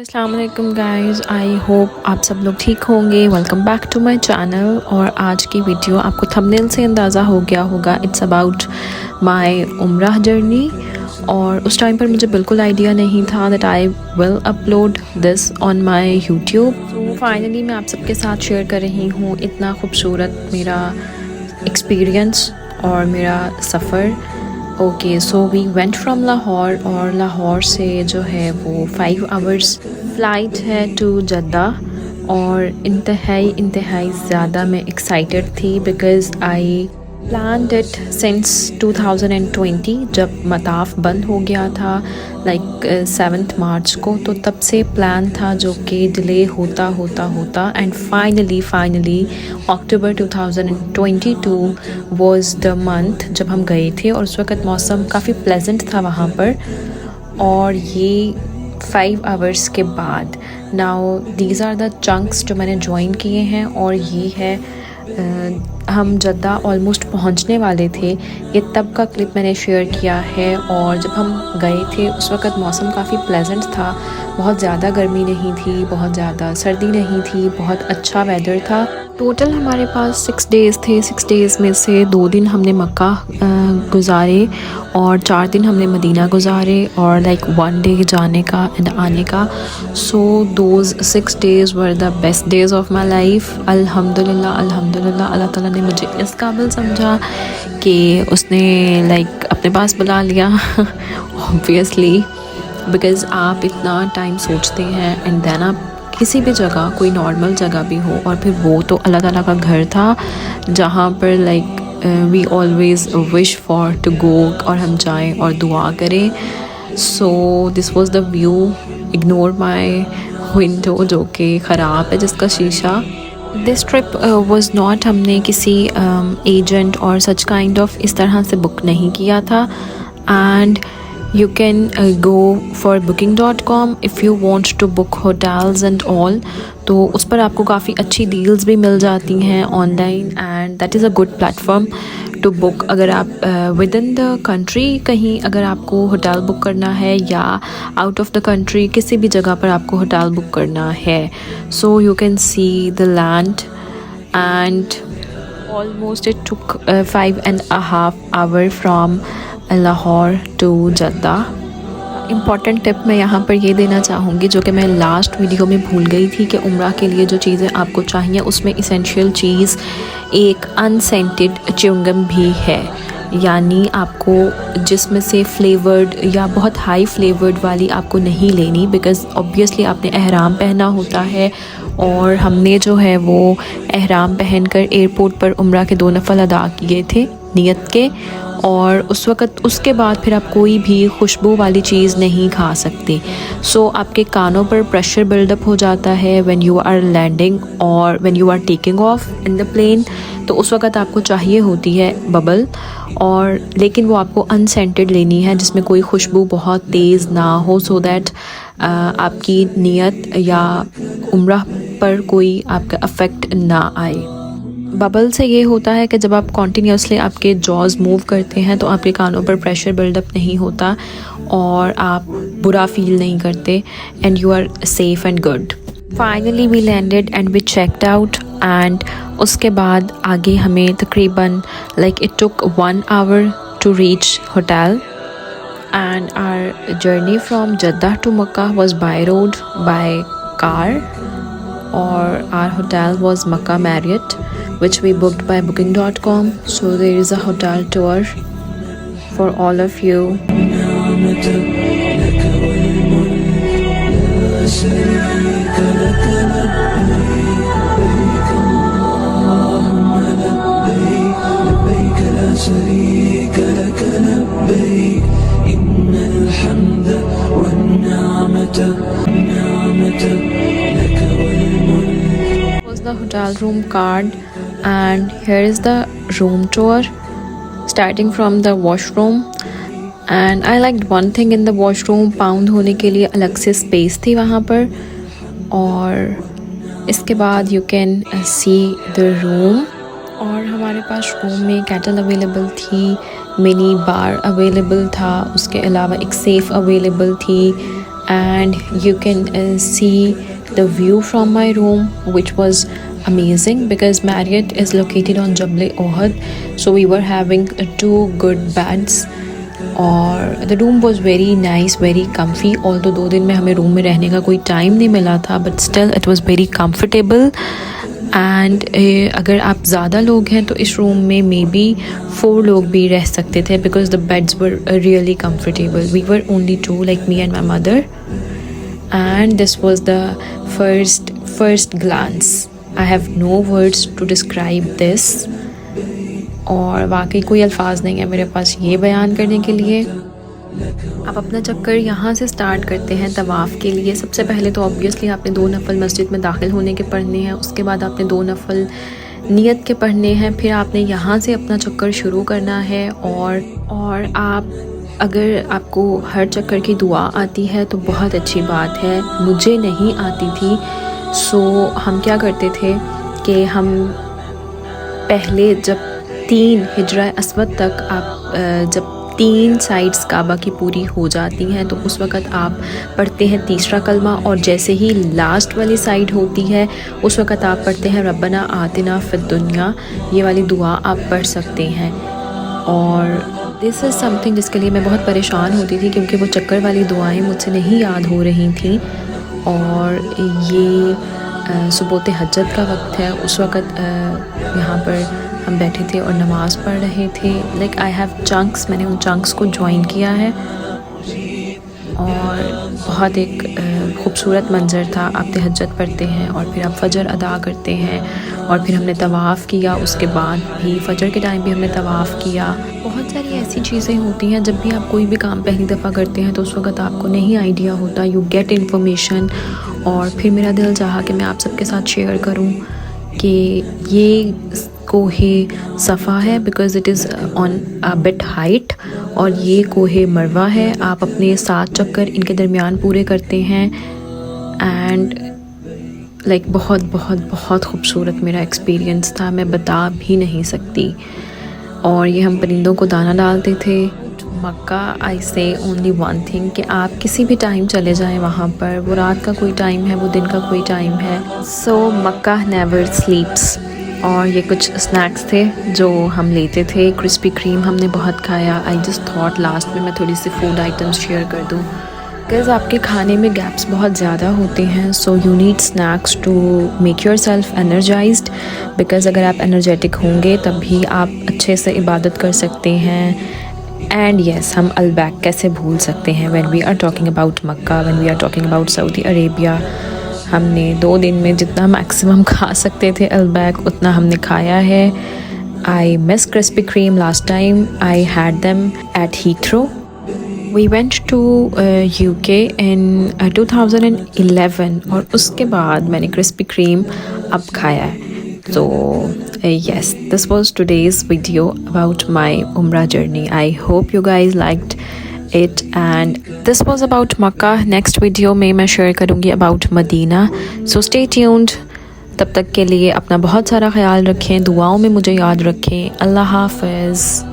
अस्सलाम वालेकुम guys, I hope आप सब लोग ठीक होंगे। Welcome back to my channel. और आज की वीडियो आपको थंबनेल से अंदाज़ा हो गया होगा, इट्स अबाउट माय उम्राह जर्नी। और उस टाइम पर मुझे बिल्कुल आइडिया नहीं था that I will upload this on my YouTube. So finally मैं आप सबके साथ शेयर कर रही हूँ इतना खूबसूरत मेरा एक्सपीरियंस और मेरा सफ़र। Okay, so we went from Lahore, और लाहौर से जो है वो 5 आवर्स फ़्लाइट है टू जद्दा। और इंतहाई ज़्यादा मैं एक्साइटेड थी because I planned it since 2020 जब मताफ़ बंद हो गया था, लाइक 7 मार्च को। तो तब से प्लान था जो कि डिले होता and finally October 2022 was the month जब हम गए थे। और उस वक़्त मौसम काफ़ी प्लेजेंट था वहाँ पर। और ये 5 आवर्स के बाद now these are the chunks जो मैंने ज्वाइन किए हैं। और ये है हम जद्दा ऑलमोस्ट पहुंचने वाले थे। ये तब का क्लिप मैंने शेयर किया है। और जब हम गए थे उस वक़्त मौसम काफ़ी प्लेजेंट था, बहुत ज़्यादा गर्मी नहीं थी, बहुत ज़्यादा सर्दी नहीं थी, बहुत अच्छा वेदर था। टोटल हमारे पास 6 डेज़ थे। 6 डेज़ में से 2 दिन हमने मक्का गुजारे और 4 दिन हमने मदीना गुजारे, और लाइक 1 डे जाने का एंड आने का। So those 6 days were the best days of my life. अल्हम्दुलिल्लाह अल्लाह ताला ने मुझे इस काबिल समझा कि उसने लाइक अपने पास बुला लिया ऑब्वियसली, बिकॉज़ आप इतना टाइम सोचते हैं एंड देन आप किसी भी जगह, कोई नॉर्मल जगह भी हो, और फिर वो तो अल्लाह ताला का घर था जहाँ पर like we always wish for to go, और हम जाएं और दुआ करें। So this was the view. Ignore my window जो कि ख़राब है, जिसका शीशा। दिस ट्रिप वाज नॉट, हमने किसी एजेंट और सच काइंड ऑफ इस तरह से बुक नहीं किया था। And you can go for booking.com if you want to book hotels and all। तो उस पर आपको काफ़ी अच्छी डील्स भी मिल जाती हैं online, and that is a good platform to book. अगर आप विद इन द कंट्री कहीं अगर आपको होटल बुक करना है, या आउट ऑफ द कंट्री किसी भी जगह पर आपको होटल बुक करना है, so you can see the land. And almost it took 5.5 hours from Lahore to Jeddah. Important tip मैं यहाँ पर ये देना चाहूँगी, जो कि मैं लास्ट वीडियो में भूल गई थी, कि उम्रा के लिए जो चीज़ें आपको चाहिए उसमें इसेंशियल चीज़ एक अनसेंटेड च्युइंगम भी है। यानी आपको जिसमें से फ्लेवर्ड या बहुत हाई फ्लेवर्ड वाली आपको नहीं लेनी, बिकॉज़ ऑब्वियसली आपने एहराम पहना होता है। और हमने जो है वो एहराम पहनकर एयरपोर्ट पर उम्रा के 2 नफल अदा किए थे नियत के। और उस वक़्त उसके बाद फिर आप कोई भी खुशबू वाली चीज़ नहीं खा सकते। सो आपके कानों पर प्रेशर बिल्डअप हो जाता है व्हेन यू आर लैंडिंग और when you are taking off in the plane. तो उस वक़्त आपको चाहिए होती है बबल, और लेकिन वो आपको अनसेंटेड लेनी है जिसमें कोई खुशबू बहुत तेज़ ना हो, सो दैट आपकी नियत या उम्रा पर कोई आपका अफेक्ट ना आए। बबल से ये होता है कि जब आप कॉन्टीन्यूसली आपके जॉज मूव करते हैं तो आपके कानों पर प्रेशर बिल्डअप नहीं होता और आप बुरा फील नहीं करते, and you are safe and good. Finally we landed and we checked out. And उसके बाद आगे हमें तकरीबन like it took 1 hour to reach hotel. And our journey from Jeddah to Mecca was by road, by car. or our hotel was Makkah Marriott, which we booked by booking.com. So there is a hotel tour for all of you. The hotel room card, and here is the room tour starting from the washroom। and I liked one thing in the washroom, pound होने के लिए अलग से space थी वहाँ पर। और इसके बाद you can see the room। और हमारे पास रूम में कैटल अवेलेबल थी, मिनी बार अवेलेबल था, उसके अलावा एक सेफ़ अवेलेबल थी, and you can see the view from my room, which was amazing because Marriott is located on Jabal Ohad, so we were having two good beds और the room was very nice, very comfy. Although 2 दिन में हमें room में रहने का कोई time नहीं मिला था, but still it was very comfortable. And अगर आप ज़्यादा लोग हैं तो इस रूम में मे बी 4 लोग भी रह सकते थे because the beds were really comfortable. We were only 2, like me and my mother, and this was the first glance. I have no words to describe this. और वाकई कोई अल्फाज नहीं है मेरे पास ये बयान करने के लिए. आप अपना चक्कर यहाँ से स्टार्ट करते हैं तवाफ़ के लिए. सबसे पहले तो ऑब्वियसली आपने 2 नफल मस्जिद में दाखिल होने के पढ़ने हैं, उसके बाद आपने 2 नफल नियत के पढ़ने हैं, फिर आपने यहाँ से अपना चक्कर शुरू करना है. और आप अगर आपको हर चक्कर की दुआ आती है तो बहुत अच्छी बात है. मुझे नहीं आती थी, सो हम क्या करते थे कि हम पहले जब 3 हिजरा अस्वद तक आप जब 3 साइड्स काबा की पूरी हो जाती हैं तो उस वक़्त आप पढ़ते हैं तीसरा कलमा, और जैसे ही लास्ट वाली साइड होती है उस वक़्त आप पढ़ते हैं रब्बना आतिना फिद दुनिया. ये वाली दुआ आप पढ़ सकते हैं. और दिस इज़ समथिंग जिसके लिए मैं बहुत परेशान होती थी क्योंकि वो चक्कर वाली दुआएं मुझसे नहीं याद हो रही थी. और ये सुबह हज्जत का वक्त है, उस वक़्त यहाँ पर हम बैठे थे और नमाज़ पढ़ रहे थे. लाइक आई हैव चंक्स, मैंने उन चंक्स को ज्वाइन किया है और बहुत एक खूबसूरत मंज़र था. आप तहज्जुद पढ़ते हैं और फिर आप फ़जर अदा करते हैं और फिर हमने तवाफ़ किया. उसके बाद भी फ़जर के टाइम भी हमने तवाफ़ किया. बहुत सारी ऐसी चीज़ें होती हैं जब भी आप कोई भी काम पहली दफ़ा करते हैं तो उस वक़्त आपको नहीं आइडिया होता, यू गेट इन्फॉर्मेशन. और फिर मेरा दिल चाहा कि मैं आप सबके साथ शेयर करूं कि ये कोहे सफ़ा है because it is on a bit height, और ये कोहे मरवा है. आप अपने 7 चक्कर इनके दरमियान पूरे करते हैं. एंड लाइक बहुत बहुत बहुत खूबसूरत मेरा एक्सपीरियंस था, मैं बता भी नहीं सकती. और ये हम परिंदों को दाना डालते थे. मक्का आई से ओनली वन थिंग कि आप किसी भी टाइम चले जाएं वहाँ पर. वो रात का कोई टाइम है, वो दिन का कोई टाइम है. सो मक्का नेवर स्लीप्स. और ये कुछ स्नैक्स थे जो हम लेते थे. क्रिस्पी क्रीम हमने बहुत खाया. आई जस्ट थॉट लास्ट में मैं थोड़ी सी फूड आइटम्स शेयर कर दूँ बिकॉज़ आपके खाने में गैप्स बहुत ज़्यादा होते हैं. So you need snacks to make yourself energized because अगर आप एनर्जेटिक होंगे तभी आप अच्छे से इबादत कर सकते हैं. एंड येस, हम अलबैक कैसे भूल सकते हैं when we are talking about Mecca, when we are talking about Saudi Arabia. हमने 2 दिन में जितना मैक्सिमम खा सकते थे अलबैक उतना हमने खाया है. I miss Krispy Kreme last time I had them at Heathrow. We went to UK in 2011 और उसके बाद मैंने क्रिस्पी क्रीम अब खाया है. So yes, this was today's video about my Umrah journey. I hope you guys liked it and this was about Makkah. Next video में मैं share करूँगी about Medina. So stay tuned. तब तक के लिए अपना बहुत सारा ख्याल रखें, दुआओं में मुझे याद रखें. अल्लाह हाफ़िज़.